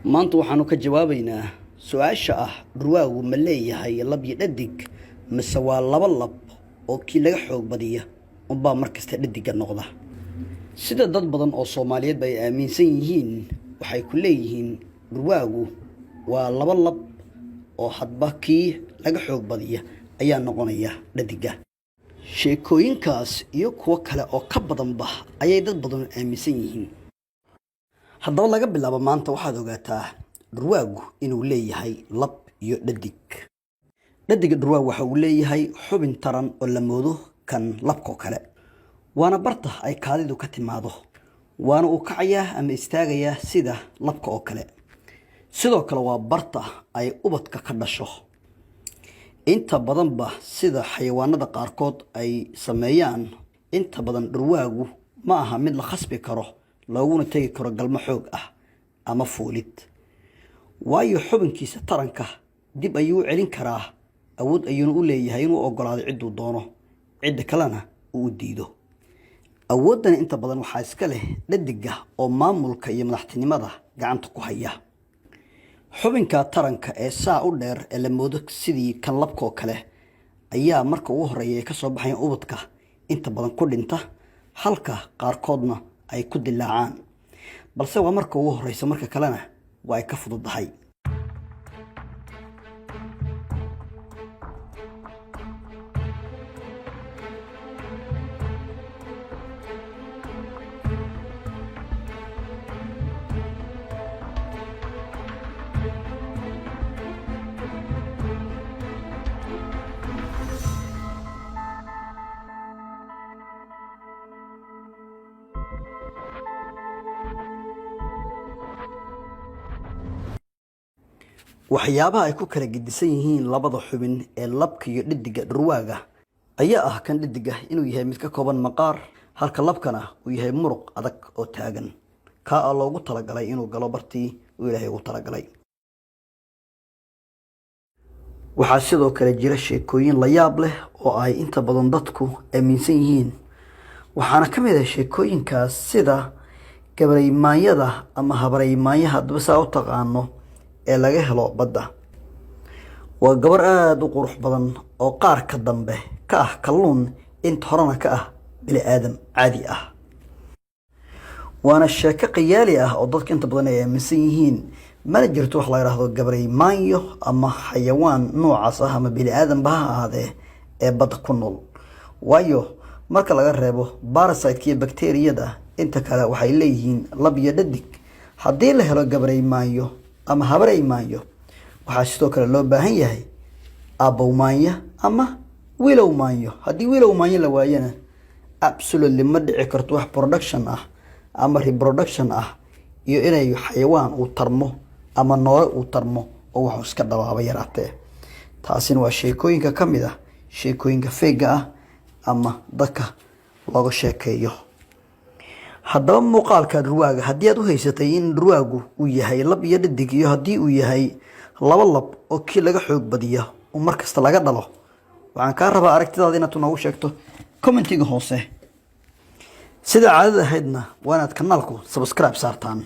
maanta waxaanu ka jawaabaynaa su'aasha ah dhurwaagu ma leeyahay lab iyo dhadig mise waa laba lab oo kii laga xoog badiya unbaa markasta dhadiga noqda. sida dad badan oo Soomaaliyeed ay aaminsan yihiin waxay ku leeyihiin dhurwaagu waa laba lab oo hadba kii laga xoog badiya ayaa noqonaya dhadiga. sheekooyinkaas iyo kuwa kale oo ka badanba ayay dad badan aaminsan yihiin. haddaba laga bilaabo maanta waxaad ogaataa dhurwaagu inuu leeyahay lab iyo dhadig. dhadiga dhurwaagu waxa uu leeyahay xubin taran oo la moodo kan labko kale, waana barta ay kaadidu ka timaado, waana uu kacayaa ama istaagayaa sida labka oo kale. sidoo kale waa barta ay ubadka ka dhasho. inta badanba sida xayawaanada qaarkood ay sameeyaan, inta badan dhurwaagu ma aha mid la khasbi karo looguna tegi karo galmo xoog ah ama fuulid, waayo xubinkiisa taranka dib ayuu celin karaa, awood ayuuna u leeyahay inuu ogolaado ciduu doono, cidda kalena uu diido. awooddan inta badan waxaa iska leh dhadiga oo maamulka iyo madaxtinimada gacanta ku haya. xubinka taranka ee saa u dheer ee la moodo sidii kan labkoo kale ayaa marka ugu horeeya ka soo baxaya ubadka inta badan ku dhinta, halka qaarkoodna ay ku dilaacaan, balse waa marka ugu horeysa, marka kalena waa ay ka fududahay. waxyaabaha ay ku kala gedisan yihiin labada xubin ee labka iyo dhadiga dhurwaaga ayaa ah kan dhadiga inuu yahay mid ka kooban maqaar, halka labkana uu yahay muruq adag oo taagan, kaa loogu talagalay inuu galo bartii uu Ilaahay ugu talagalay. waxaa sidoo kale jira sheekooyin la yaab leh oo ay inta badan dadku aaminsan yihiin, waxaana ka mid ah sheekooyinkaas sida gabaraymaanyada ama habaraymaanyaha haddaba saa u taqaano ee laga helo badda. waa gabar aad u qurux badan oo qaarka dambe ka ah kalluun, inta horena ka ah bini aadam caadi ah. waana sheeko qiyaali ah oo dadka inta badan ay aaminsan yihiin, mana jirto wax la yiraahdo gabaraymaanyo ama xayawaan noocaas ah ama bini aadamba ha ahaadee ee badda ku nool, waayo marka laga reebo parasite iyo bakteeriyada, inta kale waxay leeyihiin lab iyo dhadig. haddii la helo gabaraymaanyo ama habaraymaanyo, waxaa sidoo kale loo baahan yahay aabowmaanyo ama wilowmaanyo. haddii wilowmaanyo la waayana absolutely ma dhici karto wax production ah ama reproduction ah iyo inay xayawaan uu tarmo ama noole uu tarmo oo wax iska dhawaaba yaraatee. taasina waa sheekooyinka ka mid ah sheekooyinka feega ah ama dadka looga sheekeeyo. haddaba muuqaalka dhurwaaga haddii aad u haysatay in dhurwaagu uu yahay lab iyo dhadig, iyo haddii uu yahay laba lab oo kii laga xoog badiya oo markasta laga dhalo, waxaan kaa rabaa aragtidaada inaad noogu sheegto commentiga hoose. sida caadada ahaydna waa inaad kanaalku subscribe saartaan.